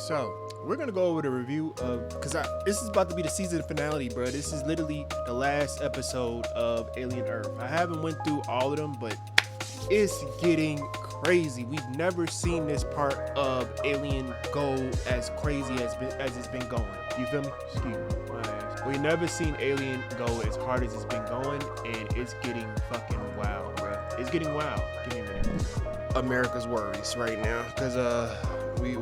So we're gonna go over the review of this is about to be the season finale, bro. This is literally the last episode of Alien Earth. I haven't went through all of them, but it's getting crazy. We've never seen this part of Alien go as crazy as it's been going. You feel me? Excuse me, my ass. We never seen Alien go as hard as it's been going, and it's getting fucking wild, bro. It's getting wild. Give me a minute. America's worries right now, cause we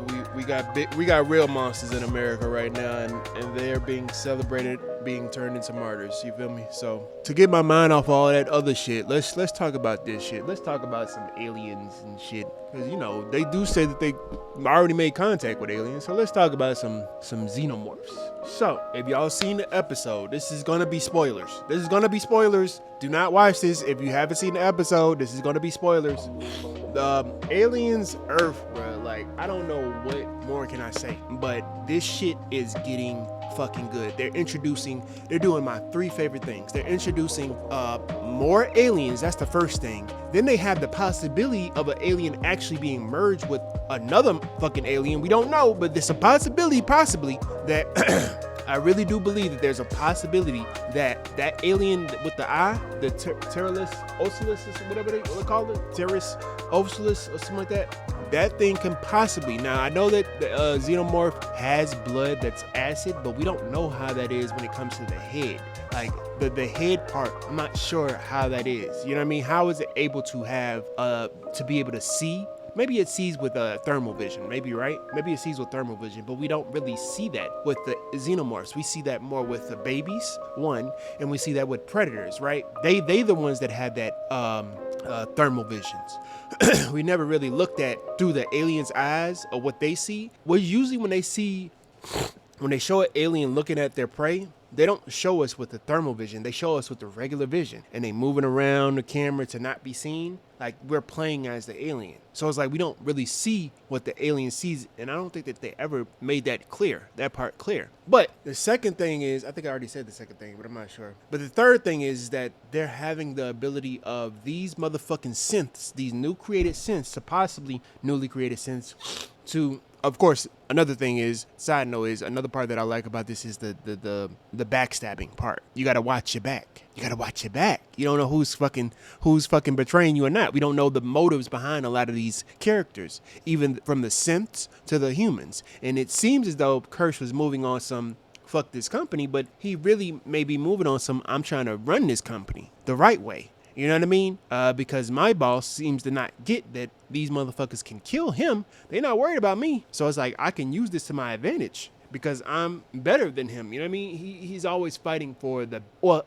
got real monsters in America right now, and they're being celebrated, being turned into martyrs. You feel me? So to get my mind off all that other shit, let's talk about this shit. Let's talk about some aliens and shit, because you know they do say that they already made contact with aliens. So let's talk about some xenomorphs. So if y'all seen the episode, this is gonna be spoilers. Do not watch this if you haven't seen the episode. This is gonna be spoilers. Aliens Earth, bro. Like, I don't know what more can I say, but this shit is getting fucking good. They're doing my three favorite things. They're introducing more aliens. That's the first thing. Then they have the possibility of an alien actually being merged with another fucking alien. We don't know, but there's a possibility, possibly, that I really do believe that there's a possibility that that alien with the eye, the Pteris Ocelus, or whatever they call it, Pteris Ocelus or something like that thing can possibly. Now I know that the xenomorph has blood that's acid, but we don't know how that is when it comes to the head. Like the head part, I'm not sure how that is. You know what I mean? How is it able to have to be able to see? Maybe it sees with thermal vision, maybe, right? Maybe it sees with thermal vision, but we don't really see that with the xenomorphs. We see that more with the babies, one, and we see that with predators, right? They the ones that have that thermal visions. We never really looked at through the alien's eyes or what they see. Well, usually when they show an alien looking at their prey, they don't show us with the thermal vision. They show us with the regular vision, and they moving around the camera to not be seen. Like we're playing as the alien. So it's like we don't really see what the alien sees, and I don't think that they ever made that part clear. But the second thing is, I think I already said the second thing, but I'm not sure. But the third thing is that they're having the ability of these motherfucking synths, these newly created synths, to, of course, another thing is, side note is, another part that I like about this is the backstabbing part. You gotta watch your back. You don't know who's fucking betraying you or not. We don't know the motives behind a lot of these characters, even from the synths to the humans. And it seems as though Kirsch was moving on some fuck this company, but he really may be moving on some I'm trying to run this company the right way. You know what I mean? Because my boss seems to not get that these motherfuckers can kill him. They're not worried about me. So it's like, I can use this to my advantage because I'm better than him. You know what I mean? He's always fighting for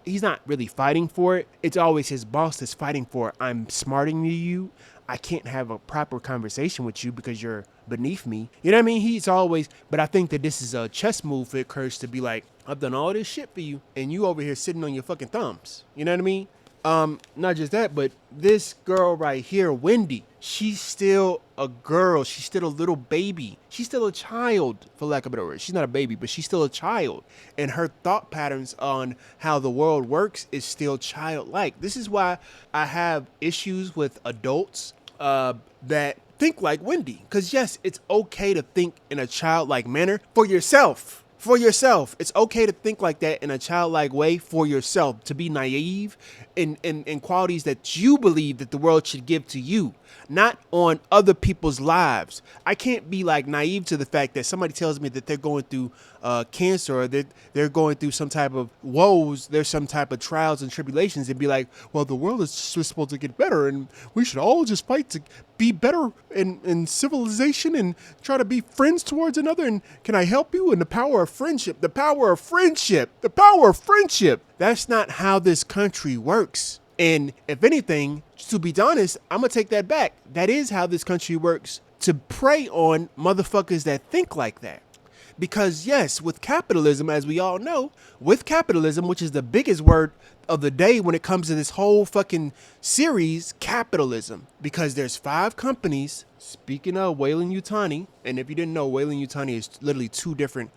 he's not really fighting for it. It's always his boss that's fighting for, I'm smarter than you. I can't have a proper conversation with you because you're beneath me. You know what I mean? But I think that this is a chess move for Kurtz to be like, I've done all this shit for you and you over here sitting on your fucking thumbs. You know what I mean? Not just that, but this girl right here, Wendy, she's still a girl. She's still a little baby. She's still a child, for lack of a better word. She's not a baby, but she's still a child. And her thought patterns on how the world works is still childlike. This is why I have issues with adults that think like Wendy. Because yes, it's okay to think in a childlike manner for yourself. It's okay to think like that in a childlike way for yourself, to be naive in qualities that you believe that the world should give to you, not on other people's lives. I can't be like naive to the fact that somebody tells me that they're going through cancer or that they're going through some type of woes, there's some type of trials and tribulations, and be like, well, the world is just supposed to get better and we should all just fight to be better in civilization and try to be friends towards another. And can I help you? And the power of friendship. That's not how this country works. And if anything, to be honest, I'm going to take that back. That is how this country works, to prey on motherfuckers that think like that. Because yes, with capitalism, as we all know, which is the biggest word of the day when it comes to this whole fucking series, capitalism. Because there's 5 companies, speaking of Weyland-Yutani, and if you didn't know, Weyland-Yutani is literally 2 different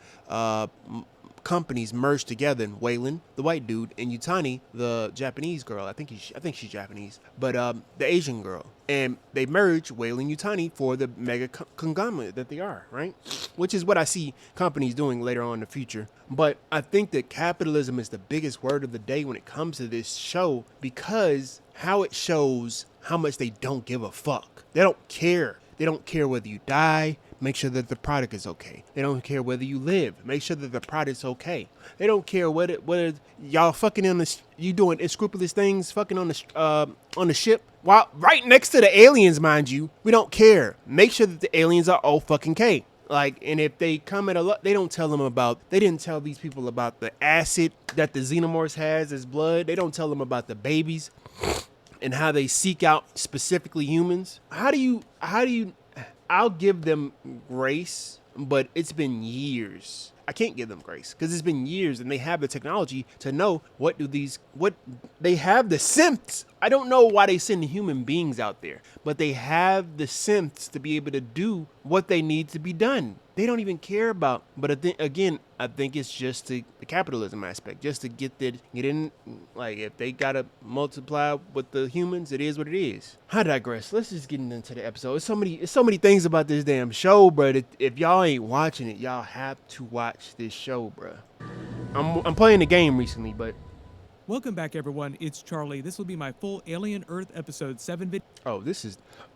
companies merged together. And Waylon, the white dude, and Yutani, the Japanese girl. I think she's Japanese, but the Asian girl. And they merged Waylon Yutani for the mega conglomerate that they are, right? Which is what I see companies doing later on in the future. But I think that capitalism is the biggest word of the day when it comes to this show, because how it shows how much they don't give a fuck. They don't care. They don't care whether you die. Make sure that the product is okay. They don't care whether you live. Make sure that the product's okay. They don't care whether y'all fucking you doing unscrupulous things, fucking on the ship, while right next to the aliens, mind you. We don't care. Make sure that the aliens are all fucking K. Like, and if they come at they didn't tell these people about the acid that the xenomorphs has as blood. They don't tell them about the babies and how they seek out specifically humans. I'll give them grace, but it's been years. I can't give them grace because it's been years, and they have the technology to know what they have the synths. I don't know why they send human beings out there, but they have the synths to be able to do what they need to be done. They don't even care about, but I think it's just the capitalism aspect, just to get in, like, if they gotta multiply with the humans, it is what it is. I digress. Let's just get into the episode. It's so many things about this damn show, bro. If y'all ain't watching it, y'all have to watch this show, bro. I'm playing the game recently, but. Welcome back, everyone. It's Charlie. This will be my full Alien Earth episode 7 video. Oh,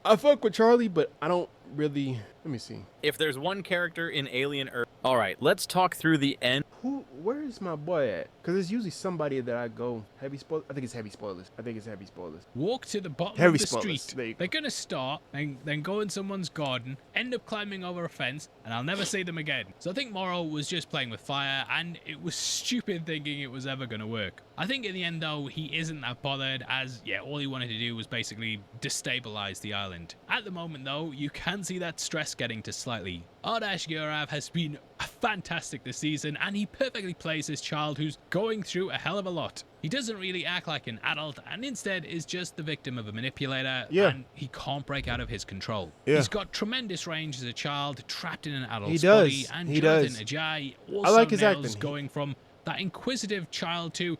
I fuck with Charlie, but I don't really. Let me see. If there's one character in Alien Earth. All right, let's talk through the end. Where is my boy at? Because it's usually somebody that I go heavy spoilers. I think it's heavy spoilers. Walk to the bottom Heavy of the spoilers. street. They're going to start, then go in someone's garden, end up climbing over a fence, and I'll never see them again. So I think Morrow was just playing with fire, and it was stupid thinking it was ever going to work. I think in the end, though, he isn't that bothered, as, yeah, all he wanted to do was basically destabilize the island. At the moment, though, you can see that stress getting to slightly. Ardash Gurav has been fantastic this season, and he perfectly plays this child who's going through a hell of a lot. He doesn't really act like an adult, and instead is just the victim of a manipulator, and he can't break out of his control. Yeah. He's got tremendous range as a child, trapped in an adult's body, and Jonathan Ajayi also like his nails acting. Going from that inquisitive child to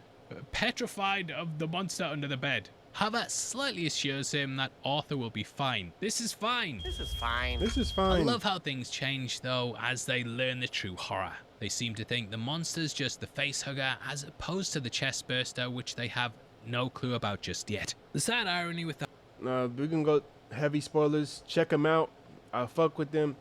petrified of the monster under the bed. However, slightly assures him that Arthur will be fine. This is fine. I love how things change, though, as they learn the true horror. They seem to think the monster's just the face hugger, as opposed to the chest burster, which they have no clue about just yet. The sad irony with that. We can go heavy spoilers. Check them out. I fuck with them.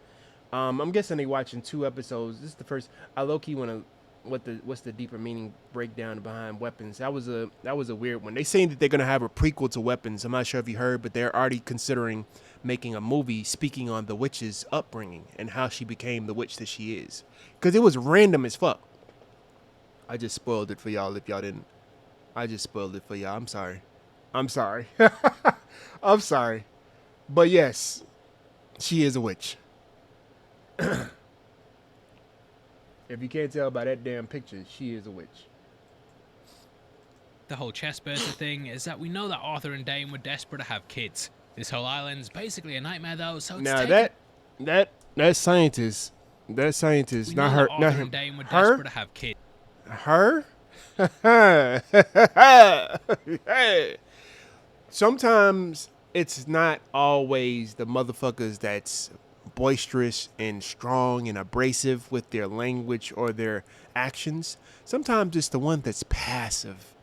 I'm guessing they watching 2 episodes. This is the first. I low-key want to. What's the deeper meaning breakdown behind Weapons? That was a weird one. They saying that they're gonna have a prequel to Weapons. I'm not sure if you heard, but they're already considering making a movie speaking on the witch's upbringing and how she became the witch that she is. Cause it was random as fuck. I just spoiled it for y'all if y'all didn't. I just spoiled it for y'all. I'm sorry. I'm sorry. But yes, she is a witch. If you can't tell by that damn picture, she is a witch. The whole chest burster thing is that we know that Arthur and Dane were desperate to have kids. This whole island's basically a nightmare, though, so it's now that scientist, not her, not him. And Dane were desperate to have kids. Her? Sometimes it's not always the motherfuckers that's boisterous and strong and abrasive with their language or their actions. Sometimes it's the one that's passive.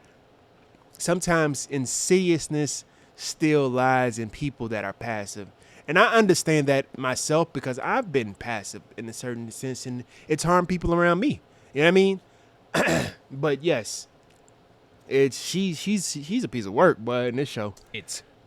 Sometimes insidiousness still lies in people that are passive. And I understand that myself because I've been passive in a certain sense, and it's harmed people around me. You know what I mean? But yes, she's a piece of work, but in this show.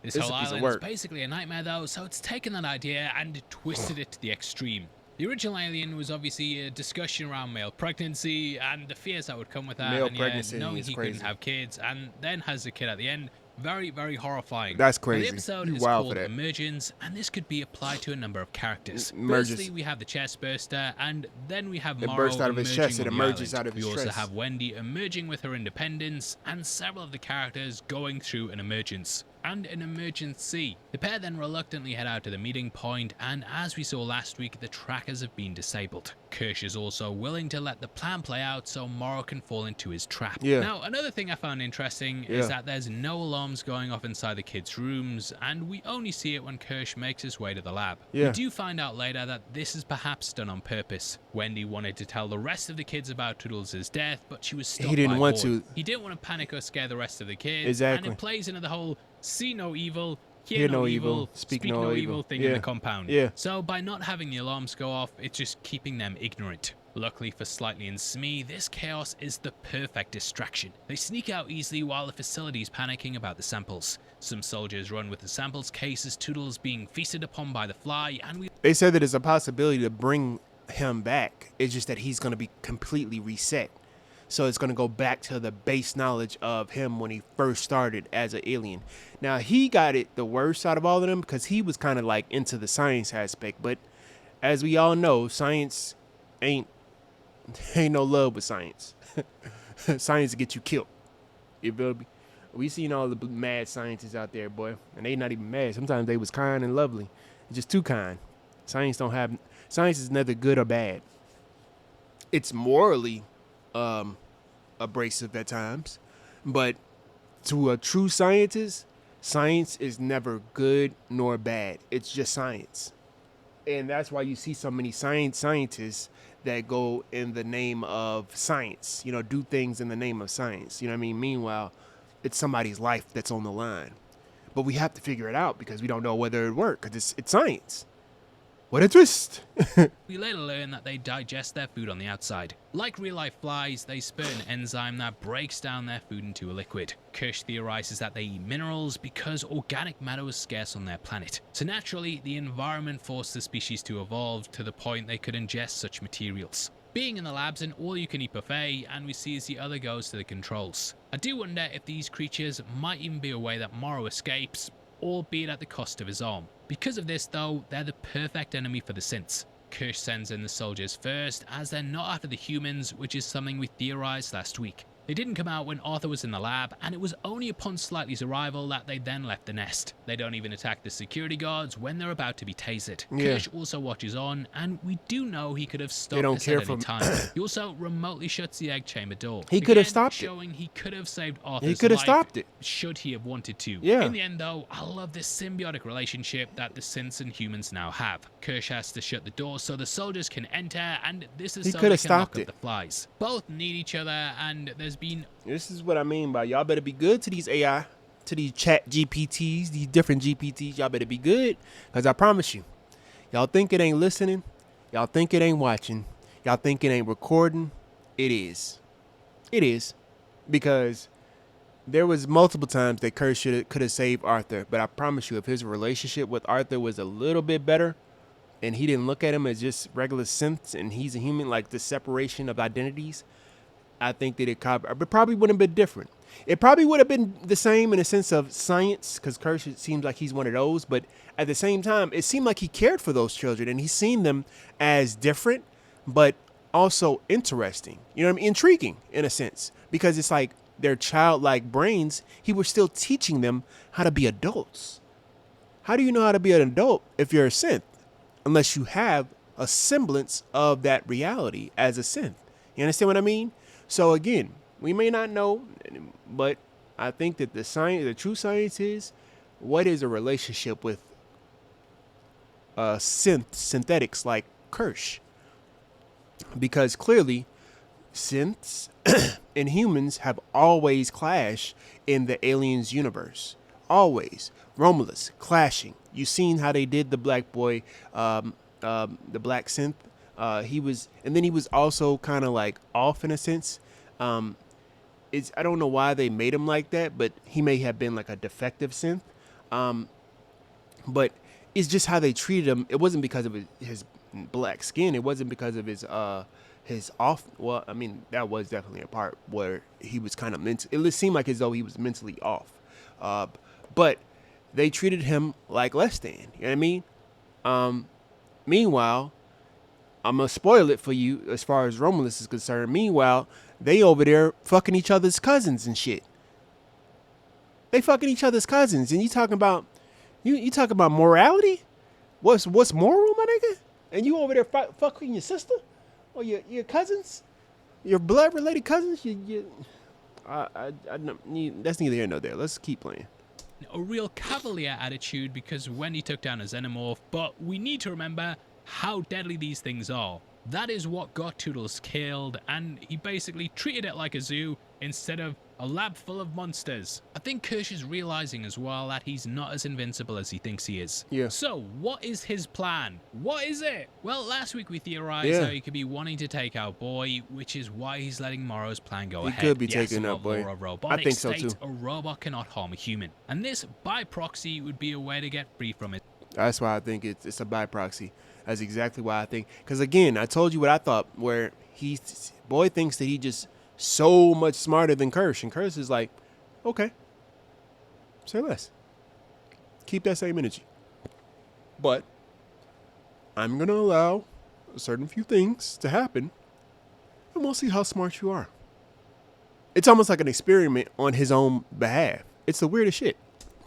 This whole island is basically a nightmare, though, so it's taken that idea and twisted it to the extreme. The original Alien was obviously a discussion around male pregnancy and the fears that would come with that. Male and pregnancy knowing is he crazy. couldn't have kids and then has a kid at the end. Very, very horrifying. That's crazy. Now, the episode is wild called for that. Emergence, and this could be applied to a number of characters. Emerges. Firstly, we have the chest burster, and then we have It Morrow bursts out of his emerging chest. It on the emerges island. out of his We also chest. have Wendy emerging with her independence, and several of the characters going through an emergence. and an emergency. The pair then reluctantly head out to the meeting point, and as we saw last week, the trackers have been disabled. Kirsch is also willing to let the plan play out so Morrow can fall into his trap. Yeah. Now, another thing I found interesting is that there's no alarms going off inside the kids' rooms, and we only see it when Kirsch makes his way to the lab. Yeah. We do find out later that this is perhaps done on purpose. Wendy wanted to tell the rest of the kids about Toodles' death, but she was stopped He didn't by want Boyd. to. He didn't want to panic or scare the rest of the kids. Exactly. And it plays into the whole see no evil, hear no evil, speak no evil thing in the compound. Yeah. So by not having the alarms go off, it's just keeping them ignorant. Luckily for Slightly and Smee, this chaos is the perfect distraction. They sneak out easily while the facility's panicking about the samples. Some soldiers run with the samples case as Toodles being feasted upon by the fly, and They said that there's a possibility to bring him back. It's just that he's going to be completely reset. So it's going to go back to the base knowledge of him when he first started as an alien. Now, he got it the worst out of all of them because he was kind of like into the science aspect. But as we all know, science ain't no love with science. Science get you killed. You feel me? We seen all the mad scientists out there, boy, and they not even mad. Sometimes they was kind and lovely, just too kind. Science is neither good or bad. It's morally abrasive at times, but to a true scientist, science is never good nor bad. It's just science, and that's why you see so many scientists that go in the name of science, do things in the name of science. You know what I mean? Meanwhile, it's somebody's life that's on the line. But we have to figure it out because we don't know whether it works because it's science. What a twist. we later learn that they digest their food on the outside. Like real-life flies, they spurt an enzyme that breaks down their food into a liquid. Kirsch theorizes that they eat minerals because organic matter was scarce on their planet. So naturally, the environment forced the species to evolve to the point they could ingest such materials. Being in the lab's an all-you-can-eat buffet, and we see as the other goes to the controls. I do wonder if these creatures might even be a way that Morrow escapes, albeit at the cost of his arm. Because of this though, they're the perfect enemy for the synths. Kirsch sends in the soldiers first, as they're not after the humans, which is something we theorized last week. They didn't come out when Arthur was in the lab, and it was only upon Slightly's arrival that they then left the nest. They don't even attack the security guards when they're about to be tasered. Yeah. Kirsch also watches on, and we do know he could have stopped They don't this care at for any him. time. He also remotely shuts the egg chamber door. He could have Again, stopped it. showing he could have saved Arthur's He could have life stopped it. should he have wanted to. Yeah. In the end though, I love this symbiotic relationship that the synths and humans now have. Kirsch has to shut the door so the soldiers can enter, and this is He so could they have can lock stopped up it. the flies. Both need each other, and there's been This is what I mean by y'all better be good to these AI, to these chat GPTs, these different GPTs. Y'all better be good, because I promise you, y'all think it ain't listening. Y'all think it ain't watching. Y'all think it ain't recording. It is. It is. Because there was multiple times that Kirsch could have saved Arthur. But I promise you, if his relationship with Arthur was a little bit better, and he didn't look at him as just regular synths and he's a human, like the separation of identities, I think that it probably would have been different. It probably would have been the same in a sense of science, because Kirsch seems like he's one of those. But at the same time, it seemed like he cared for those children, and he's seen them as different, but also interesting. You know what I mean? Intriguing in a sense, because it's like their childlike brains. He was still teaching them how to be adults. How do you know how to be an adult if you're a synth? Unless you have a semblance of that reality as a synth. You understand what I mean? So again, we may not know, but I think that the true science is, what is a relationship with synthetics like Kirsch? Because clearly, synths and humans have always clashed in the aliens universe. Always. Romulus clashing. You've seen how they did the black boy, the black synth. He was also kind of like off in a sense. I don't know why they made him like that, but he may have been like a defective synth. But it's just how they treated him. It wasn't because of his black skin. It wasn't because of his off. Well, I mean, that was definitely a part where he was kind of it seemed like as though he was mentally off. But they treated him like less than. You know what I mean? Meanwhile, I'm going to spoil it for you as far as Romulus is concerned. Meanwhile, they over there fucking each other's cousins and shit. They fucking each other's cousins, and you talking about morality? What's moral, my nigga? And you over there fucking your sister or your cousins, your blood related cousins? That's neither here nor there. Let's keep playing. A real cavalier attitude because Wendy took down a xenomorph, but we need to remember how deadly these things are. That is what got Toodles killed, and he basically treated it like a zoo instead of a lab full of monsters. I think Kirsch is realizing as well that he's not as invincible as he thinks he is. Yeah. So, what is his plan? What is it? Well, last week we theorized how he could be wanting to take out Boy, which is why he's letting Morrow's plan go ahead. He could be yes, taking out Boy. I think so too. A robot cannot harm a human, and this by proxy would be a way to get free from it. That's why I think it's a by proxy. That's exactly why I think. Because again, I told you what I thought. Where Boy thinks that he just so much smarter than Kirsch, and Kirsch is like, okay, say less. Keep that same energy. But I'm gonna allow a certain few things to happen, and we'll see how smart you are. It's almost like an experiment on his own behalf. It's the weirdest shit.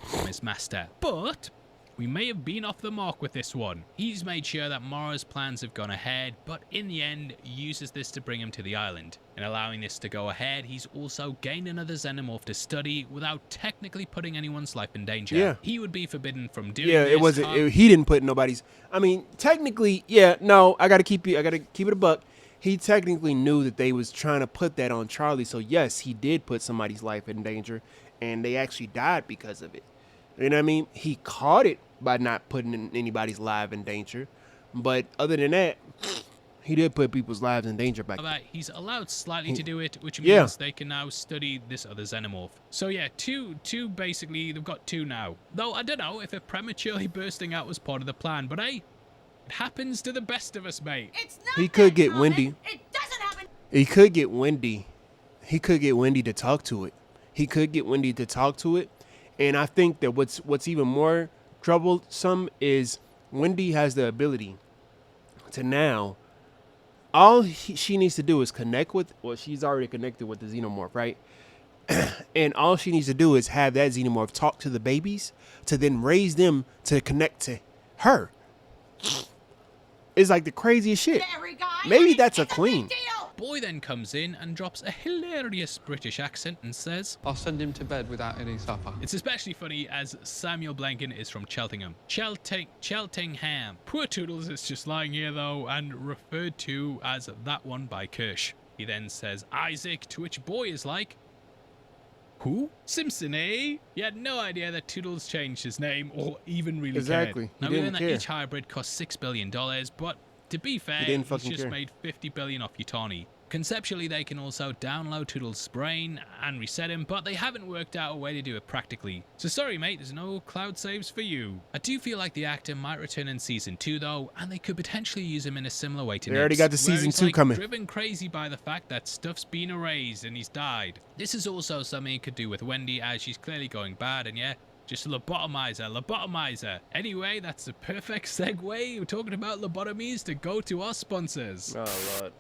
From his master. But we may have been off the mark with this one. He's made sure that Morrow's plans have gone ahead, but in the end, uses this to bring him to the island. In allowing this to go ahead, he's also gained another xenomorph to study without technically putting anyone's life in danger. Yeah. He would be forbidden from doing Yeah, this. it wasn't. He didn't put nobody's. I mean, technically, yeah. No, I gotta keep it a buck. He technically knew that they was trying to put that on Charlie. So yes, he did put somebody's life in danger, and they actually died because of it. You know what I mean? He caught it by not putting anybody's life in danger. But other than that, he did put people's lives in danger back then. He's allowed slightly to do it, which means they can now study this other xenomorph. So yeah, two basically, they've got two now. Though I don't know if it prematurely bursting out was part of the plan, but hey, it happens to the best of us, mate. It's not He could get common. Wendy. It doesn't happen. He could get Wendy. He could get Wendy to talk to it. And I think that what's even more troublesome is Wendy has the ability to now, she needs to do is connect with, well, she's already connected with the xenomorph, right? And all she needs to do is have that xenomorph talk to the babies to then raise them to connect to her. It's like the craziest shit. Scary guy. Maybe that's a It's big queen. deal. Boy then comes in and drops a hilarious British accent and says, I'll send him to bed without any supper. it's especially funny as Samuel Blanken is from Cheltenham. Cheltenham. Poor Toodles is just lying here though and referred to as that one by Kirsch. He then says Isaac, to which Boy is like, who? Simpson, eh? He had no idea that Toodles changed his name or even really Exactly. cared. He Now we learn didn't that care. each hybrid costs $6 billion, but to be fair, He didn't he's fucking just care. made $50 billion off Yutani. Conceptually, they can also download Toodles' brain and reset him, but they haven't worked out a way to do it practically. So sorry mate, there's no cloud saves for you. I do feel like the actor might return in season 2 though, and they could potentially use him in a similar way to They already Nibs, got the where season he's, 2 like, coming. driven crazy by the fact that stuff's been erased and he's died. This is also something he could do with Wendy as she's clearly going bad, and yeah, just lobotomizer. Anyway, that's the perfect segue. We're talking about lobotomies to go to our sponsors. Oh, Lord.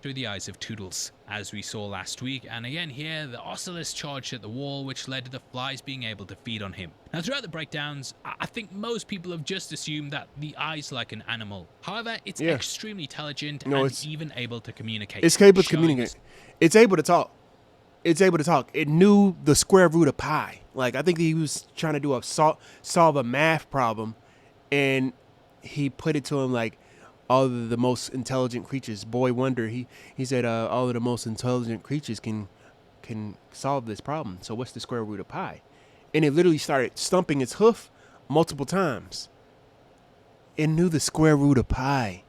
Through the eyes of Toodles, as we saw last week, and again here, the Oculus charged at the wall, which led to the flies being able to feed on him. Now, throughout the breakdowns, I think most people have just assumed that the eye's like an animal. However, it's extremely intelligent and it's even able to communicate. It's capable of showing communicating. It's able to talk. It knew the square root of pi. Like, I think he was trying to do solve a math problem, and he put it to him like all of the most intelligent creatures. Boy Wonder, he said all of the most intelligent creatures can solve this problem. So what's the square root of pi? And it literally started stumping its hoof multiple times. It knew the square root of pi.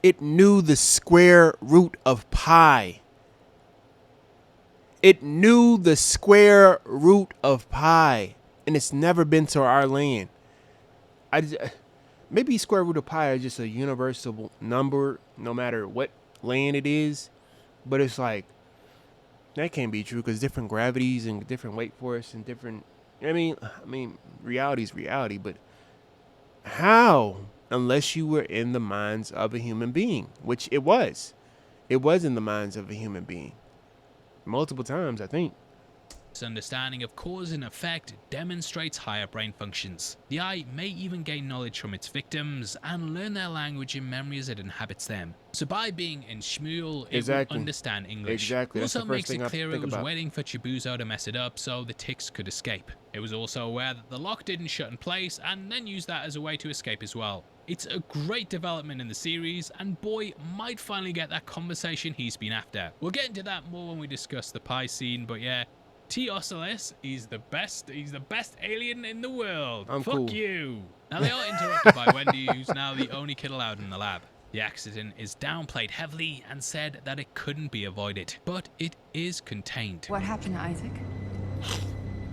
It knew the square root of pi. It knew the square root of pi. And it's never been to our land. Maybe square root of pi is just a universal number, no matter what land it is. But it's like, that can't be true because different gravities and different weight force and different. I mean, reality is reality, but how? Unless you were in the minds of a human being, which it was. It was in the minds of a human being. Multiple times, I think. This understanding of cause and effect demonstrates higher brain functions. The eye may even gain knowledge from its victims and learn their language and memory as it inhabits them. So by being in Shmuel, it Exactly. would understand English. Exactly. That's Also the first makes thing it I clear it think was about. waiting for Chibuzo to mess it up so the ticks could escape. It was also aware that the lock didn't shut in place and then used that as a way to escape as well. It's a great development in the series, and boy might finally get that conversation he's been after. We'll get into that more when we discuss the pie scene, but yeah, T. Oceles, he's the best alien in the world. I'm Fuck cool. you. Now they are interrupted by Wendy, who's now the only kid allowed in the lab. The accident is downplayed heavily and said that it couldn't be avoided, but it is contained. What happened to Isaac?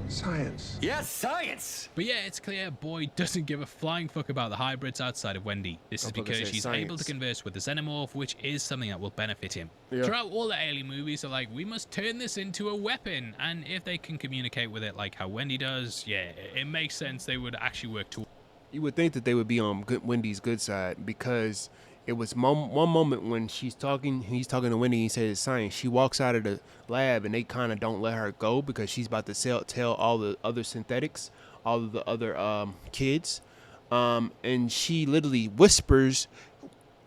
Science. Yes, science! But yeah, it's clear Boyd doesn't give a flying fuck about the hybrids outside of Wendy. This is I thought they because said she's able to science. converse with the xenomorph, which is something that will benefit him. Yeah. Throughout all the alien movies are like, we must turn this into a weapon, and if they can communicate with it like how Wendy does, yeah, it makes sense they would actually work towards. You would think that they would be on Wendy's good side, because it was one moment when he's talking to Wendy and he says science. She walks out of the lab and they kind of don't let her go because she's about to tell all the other synthetics, all of the other kids. And she literally whispers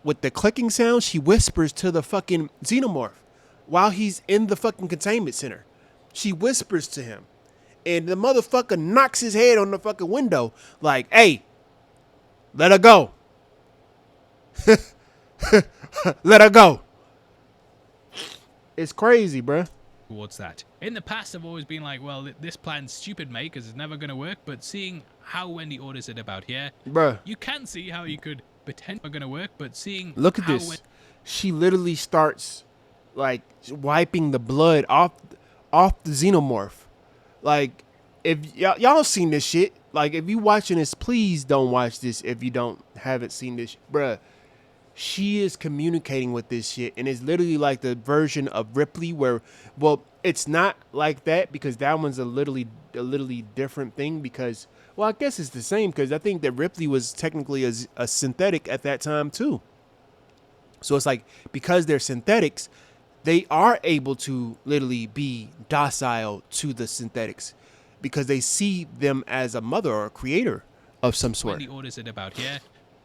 with the clicking sound. She whispers to the fucking xenomorph while he's in the fucking containment center. She whispers to him. And the motherfucker knocks his head on the fucking window like, hey, let her go. Let her go. It's crazy, bruh. Towards that. In the past, I've always been like, well, this plan's stupid, mate, because it's never going to work, but seeing how Wendy orders it about here, Bruh, you can see how you could potentially going to work, but seeing look at how this. She literally starts like wiping the blood off the xenomorph. Like, if y'all seen this shit, like if you watching this, please don't watch this if you haven't seen this, bruh. She is communicating with this shit, and it's literally like the version of Ripley where, well, it's not like that because that one's a literally different thing because, well, I guess it's the same because I think that Ripley was technically a synthetic at that time too. So it's like because they're synthetics, they are able to literally be docile to the synthetics because they see them as a mother or a creator of some sort. Wendy orders it about here,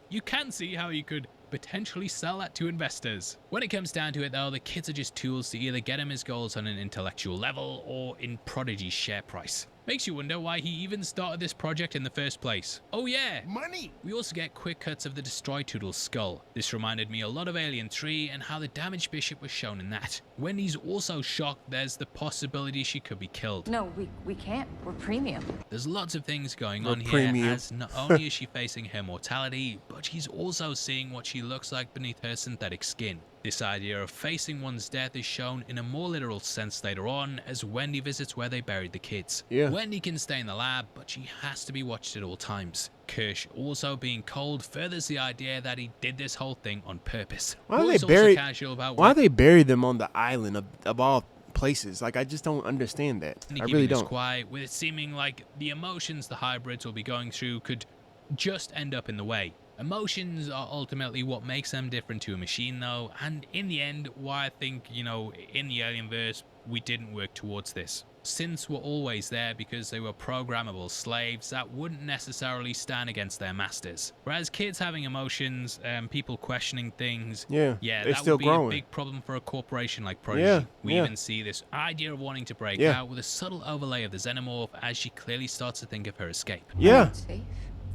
you can see how you could potentially sell that to investors. When it comes down to it though, the kids are just tools to either get him his goals on an intellectual level or in Prodigy's share price. Makes you wonder why he even started this project in the first place. Oh yeah, Money. we also get quick cuts of the Destroy Toodle's skull. This reminded me a lot of Alien 3 and how the damaged bishop was shown in that. Wendy's also shocked there's the possibility she could be killed. No, we can't. We're premium. There's lots of things going We're on here premium. as not only is she facing her mortality, but she's also seeing what she looks like beneath her synthetic skin. This idea of facing one's death is shown in a more literal sense later on as Wendy visits where they buried the kids. Yeah. Wendy can stay in the lab, but she has to be watched at all times. Kirsch also being cold furthers the idea that he did this whole thing on purpose. Why Boyd's they also buried? casual about Why they buried them on the island of all places? Like I just don't understand that. I really don't. Quiet, with it seeming like the emotions the hybrids will be going through could just end up in the way. Emotions are ultimately what makes them different to a machine though, and in the end, why I think, in the Alienverse, we didn't work towards this. Synths were always there because they were programmable slaves that wouldn't necessarily stand against their masters. Whereas kids having emotions, people questioning things, Yeah, they're that still would be growing. a big problem for a corporation like Prodigy. Yeah, We yeah. even see this idea of wanting to break Yeah. out with a subtle overlay of the xenomorph as she clearly starts to think of her escape. Yeah, Safe.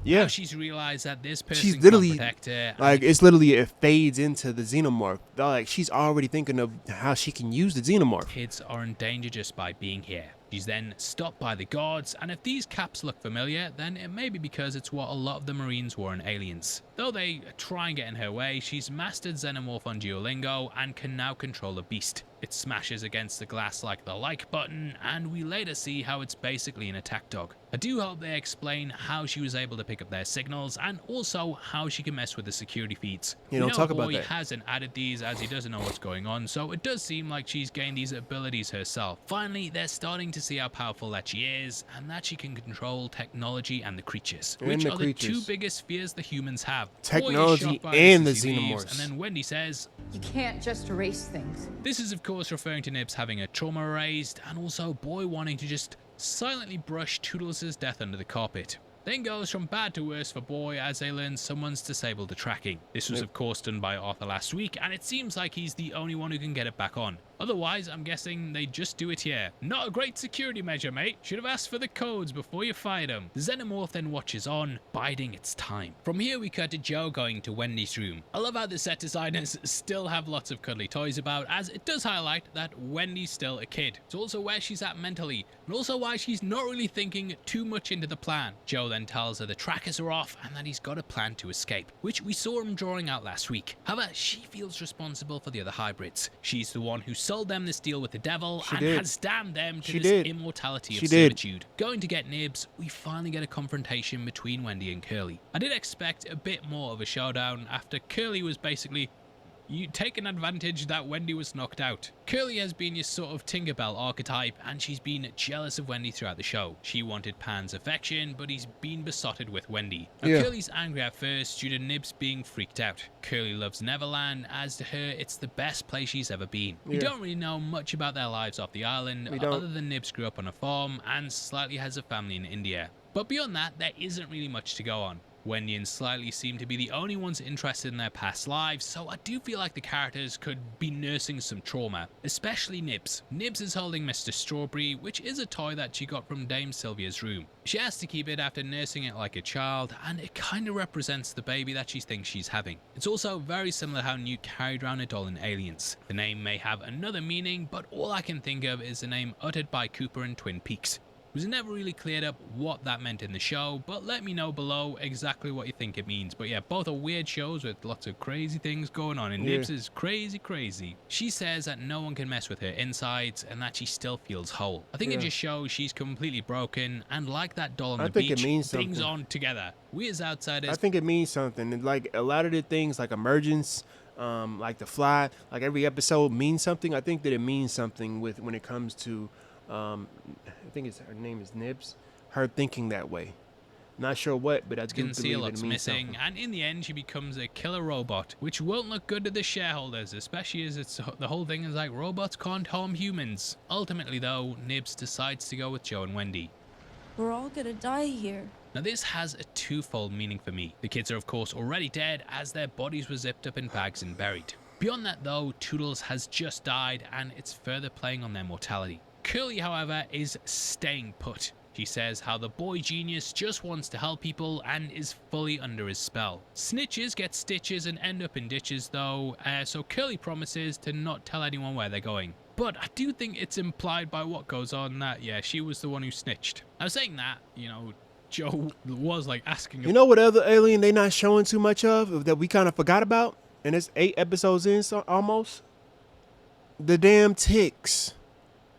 yeah. Now she's realized that this person She's can't literally protect her. and like it's literally it fades into the xenomorph. Like she's already thinking of how she can use the xenomorph. kids are in danger just by being here. She's then stopped by the guards, and if these caps look familiar, then it may be because it's what a lot of the Marines wore in Aliens. Though they try and get in her way, she's mastered Xenomorph on Duolingo and can now control the beast. It smashes against the glass like the like button, and we later see how it's basically an attack dog. I do hope they explain how she was able to pick up their signals, and also how she can mess with the security feeds. You don't talk about Boy that. hasn't added these as he doesn't know what's going on, so it does seem like she's gained these abilities herself. Finally, they're starting to see how powerful that she is, and that she can control technology and the creatures, And which the are creatures. the two biggest fears the humans have. Technology Boy is shocked by and this as the he leaves, xenomorphs. and then Wendy says, You can't just erase things. this is of course referring to Nibs having a trauma erased, and also Boy wanting to just silently brush Toodles' death under the carpet. Then goes from bad to worse for Boy as they learn someone's disabled the tracking. This was of course done by Arthur last week, and it seems like he's the only one who can get it back on. Otherwise, I'm guessing they just do it here. Not a great security measure, mate. Should have asked for the codes before you fired him. The Xenomorph then watches on, biding its time. From here, we cut to Joe going to Wendy's room. I love how the set designers still have lots of cuddly toys about, as it does highlight that Wendy's still a kid. It's also where she's at mentally, and also why she's not really thinking too much into the plan. Joe then tells her the trackers are off and that he's got a plan to escape, which we saw him drawing out last week. However, she feels responsible for the other hybrids. She's the one who sold them this deal with the devil and has damned them to this immortality of servitude. Going to get Nibs, we finally get a confrontation between Wendy and Curly. I did expect a bit more of a showdown after Curly was basically taken advantage that Wendy was knocked out. Curly has been your sort of Tinkerbell archetype, and she's been jealous of Wendy throughout the show. She wanted Pan's affection, but he's been besotted with Wendy. Now, Curly's angry at first due to Nibs being freaked out. Curly loves Neverland, as to her it's the best place she's ever been. We don't really know much about their lives off the island, other than Nibs grew up on a farm and Slightly has a family in India. But beyond that, there isn't really much to go on. Wendy and Slightly seem to be the only ones interested in their past lives, so I do feel like the characters could be nursing some trauma, especially Nibs. Nibs is holding Mr. Strawberry, which is a toy that she got from Dame Sylvia's room. She has to keep it after nursing it like a child, and it kind of represents the baby that she thinks she's having. It's also very similar how Newt carried around a doll in Aliens. The name may have another meaning, but all I can think of is the name uttered by Cooper in Twin Peaks. It was never really cleared up what that meant in the show, but let me know below exactly what you think it means. But yeah, both are weird shows with lots of crazy things going on, and Nibs is crazy. She says that no one can mess with her insides and that she still feels whole. I think it just shows she's completely broken, and like that doll on the beach, things on together. We as outsiders... I think it means something. And like a lot of the things like Emergence, like The Fly, like every episode means something. I think that it means something with when it comes to... I think her name is Nibs. Her thinking that way. Not sure what, but I do believe it means missing, something. and in the end, she becomes a killer robot, which won't look good to the shareholders, especially as the whole thing is like robots can't harm humans. Ultimately, though, Nibs decides to go with Joe and Wendy. We're all gonna die here. Now this has a twofold meaning for me. The kids are of course already dead, as their bodies were zipped up in bags and buried. Beyond that though, Toodles has just died, and it's further playing on their mortality. Curly, however, is staying put. She says how the boy genius just wants to help people and is fully under his spell. Snitches get stitches and end up in ditches though, so Curly promises to not tell anyone where they're going. But I do think it's implied by what goes on that, yeah, she was the one who snitched. Now saying that, you know, Joe was like asking... You know what other alien they not showing too much of that we kind of forgot about? And it's 8 episodes in, so almost? The damn ticks.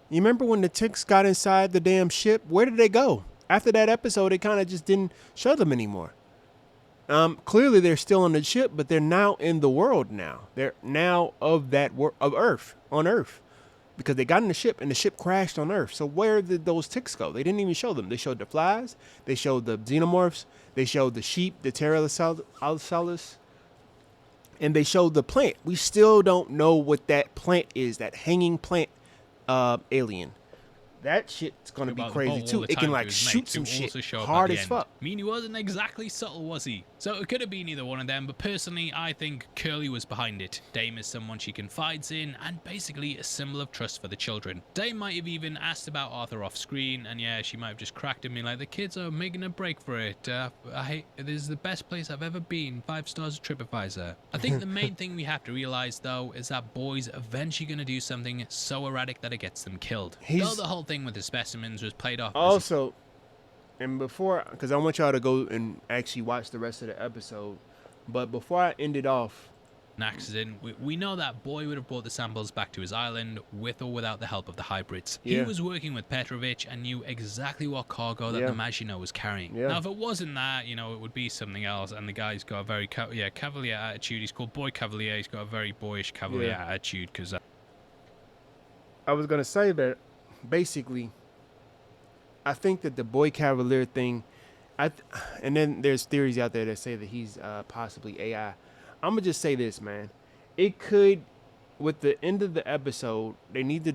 You remember when the ticks got inside the damn ship? Where did they go? After that episode, they kind of just didn't show them anymore. Clearly, they're still on the ship, but they're now in the world now. They're now of that of Earth, on Earth. Because they got in the ship, and the ship crashed on Earth. So where did those ticks go? They didn't even show them. They showed the flies. They showed the xenomorphs. They showed the sheep, the pterosaurus. And they showed the plant. We still don't know what that plant is, that hanging plant. Alien. That shit's gonna be crazy too. It can like shoot some shit hard as fuck. I mean, he wasn't exactly subtle, was he? So it could have been either one of them, but personally, I think Curly was behind it. Dame is someone she confides in, and basically a symbol of trust for the children. Dame might have even asked about Arthur off screen, and yeah, she might have just cracked at me like, the kids are making a break for it. This is the best place I've ever been. 5 stars of TripAdvisor. I think the main thing we have to realize though is that Boy's eventually gonna do something so erratic that it gets them killed. Though the whole thing with the specimens was played off. Also, and before, because I want y'all to go and actually watch the rest of the episode, but before I end it off, an accident. We know that Boy would have brought the samples back to his island with or without the help of the hybrids. He was working with Petrovich and knew exactly what cargo that the Maginot was carrying. Now, if it wasn't that, you know, it would be something else. And the guy's got a very cavalier attitude. He's called Boy Cavalier. He's got a very boyish cavalier attitude. Because I was gonna say that basically, I think that the Boy Cavalier thing, And then there's theories out there that say that he's possibly AI. I'm gonna just say this, man. It could, with the end of the episode, they need to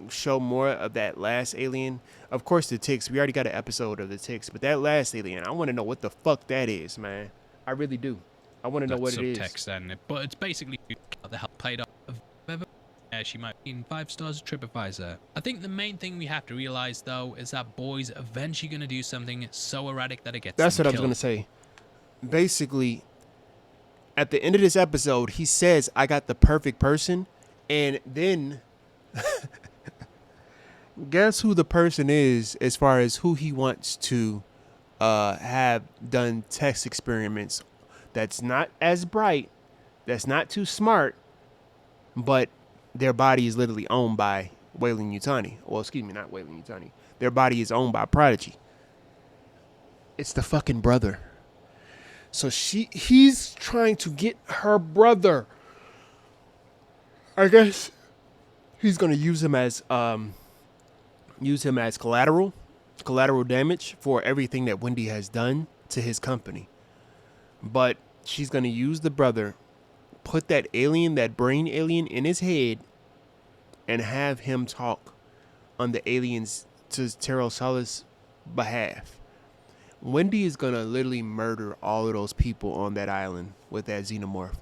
show more of that last alien. Of course, the ticks. We already got an episode of the ticks, but that last alien, I want to know what the fuck that is, man. I really do. I want to know what it is. Subtext then, but it's basically the hell paid off. Yeah, she might be in 5 stars TripAdvisor. I think the main thing we have to realize though is that Boy's eventually gonna do something so erratic that it gets. That's them what I was killed. gonna say. Basically, at the end of this episode, he says, "I got the perfect person," and then guess who the person is as far as who he wants to have done test experiments. That's not as bright, that's not too smart, but their body is literally owned by Wayland Yutani. Well, excuse me, not Wayland Yutani. Their body is owned by Prodigy. It's the fucking brother. So he's trying to get her brother. I guess he's gonna use him as collateral damage for everything that Wendy has done to his company. But she's gonna use the brother, put that brain alien in his head, and have him talk on the aliens to Terrell Solace's behalf. Wendy is gonna literally murder all of those people on that island with that xenomorph.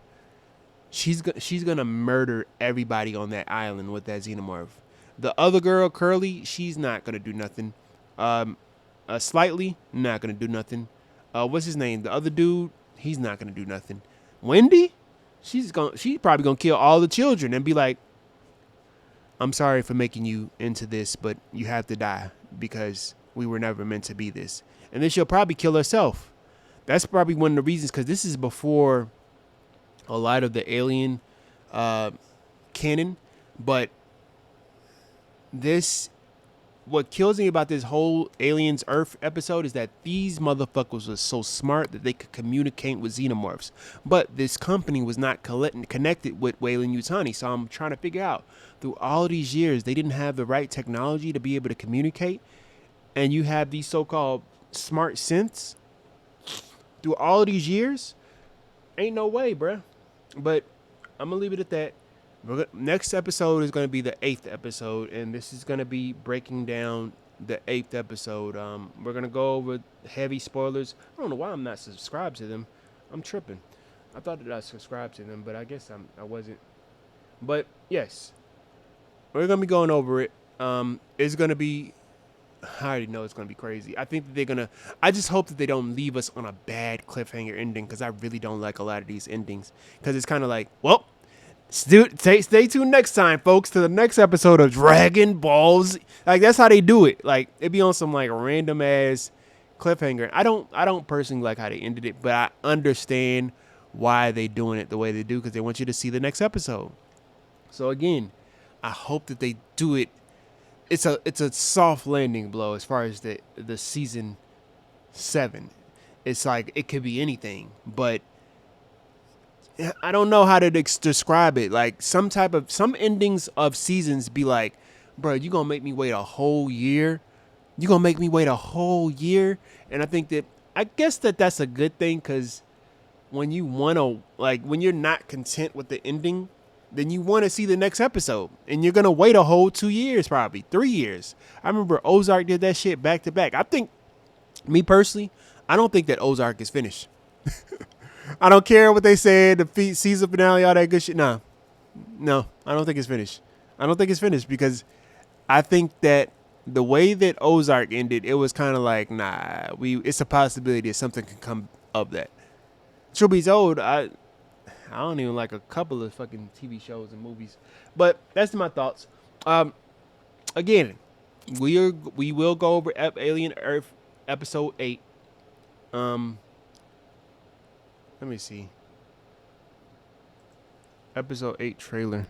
She's gonna murder everybody on that island with that xenomorph. The other girl, Curly, she's not gonna do nothing. Slightly, not gonna do nothing. What's his name? The other dude, he's not gonna do nothing. Wendy, she's probably gonna kill all the children and be like, "I'm sorry for making you into this, but you have to die because we were never meant to be this." And then she'll probably kill herself. That's probably one of the reasons, because this is before a lot of the alien canon. But what kills me about this whole Aliens Earth episode is that these motherfuckers were so smart that they could communicate with xenomorphs. But this company was not connected with Wayland Yutani. So I'm trying to figure out, through all these years, they didn't have the right technology to be able to communicate. And you have these so-called smart synths through all of these years. Ain't no way, bruh. But I'm gonna leave it at that. Next episode is gonna be the 8th episode, and this is gonna be breaking down the 8th episode. We're gonna go over heavy spoilers. I don't know why I'm not subscribed to them. I'm tripping. I thought that I subscribed to them, but I guess I wasn't. But yes, we're gonna be going over it. It's gonna be, I already know it's going to be crazy. I think that I just hope that they don't leave us on a bad cliffhanger ending, because I really don't like a lot of these endings. Because it's kind of like, well, stay tuned next time, folks, to the next episode of Dragon Ball Z. Like, that's how they do it. Like, it'd be on some, like, random ass cliffhanger. I don't personally like how they ended it, but I understand why they doing it the way they do, because they want you to see the next episode. So, again, I hope that they do it. It's a soft landing blow as far as the season 7. It's like it could be anything, but I don't know how to describe it. Like some endings of seasons be like, bro, you gonna make me wait a whole year? You gonna make me wait a whole year? And I guess that's a good thing, because when when you're not content with the ending, then you want to see the next episode, and you're gonna wait a whole 2 years, probably 3 years. I remember Ozark did that shit back to back. I think, me personally, I don't think that Ozark is finished. I don't care what they said, the season finale, all that good shit. No, I don't think it's finished. I don't think it's finished, because I think that the way that Ozark ended, it was kind of like, nah, it's a possibility that something can come of that. Truth be told, I don't even like a couple of fucking TV shows and movies, but that's my thoughts. Again, we will go over Alien Earth episode 8. Let me see. Episode 8 trailer.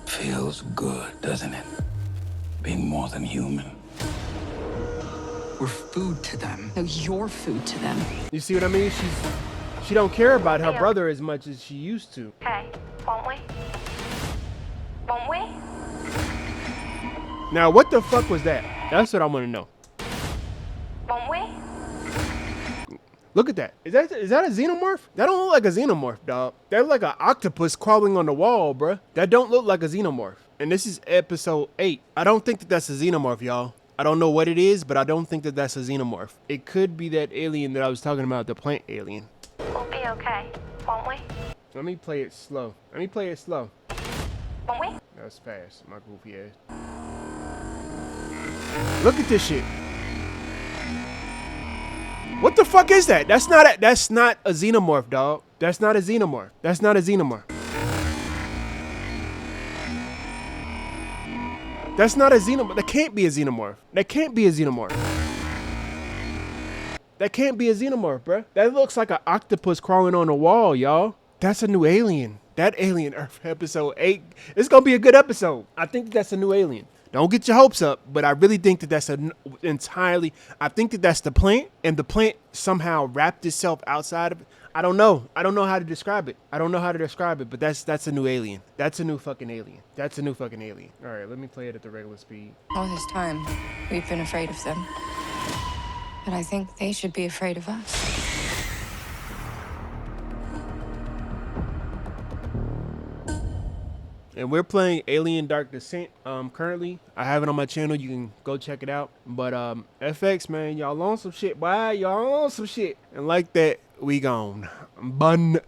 Feels good, doesn't it? Being more than human. We're food to them. No, you're food to them. You see what I mean? She don't care about her brother as much as she used to. Hey, won't we? Won't we? Now, what the fuck was that? That's what I want to know. Won't we? Look at that. Is that a xenomorph? That don't look like a xenomorph, dog. That look like an octopus crawling on the wall, bruh. That don't look like a xenomorph. And this is episode 8. I don't think that that's a xenomorph, y'all. I don't know what it is, but I don't think that that's a xenomorph. It could be that alien that I was talking about, the plant alien. We'll be okay, won't we? Let me play it slow. Let me play it slow. Won't we? That's fast, my goofy ass. Look at this shit. What the fuck is that? That's not a xenomorph, dog. That's not a xenomorph. That's not a xenomorph. That's not a xenomorph. That can't be a xenomorph. That can't be a xenomorph. That can't be a xenomorph, bruh. That looks like an octopus crawling on a wall, y'all. That's a new alien. That Alien Earth episode 8. It's gonna be a good episode. I think that's a new alien. Don't get your hopes up, but I really think that that's I think that that's the plant, and the plant somehow wrapped itself outside of it. I don't know how to describe it. But that's a new alien. That's a new fucking alien. That's a new fucking alien. All right, let me play it at the regular speed. All this time, we've been afraid of them. But I think they should be afraid of us. And we're playing Alien Dark Descent currently. I have it on my channel. You can go check it out. But FX, man, y'all on some shit, boy. Y'all on some shit. And like that, we gone. Bun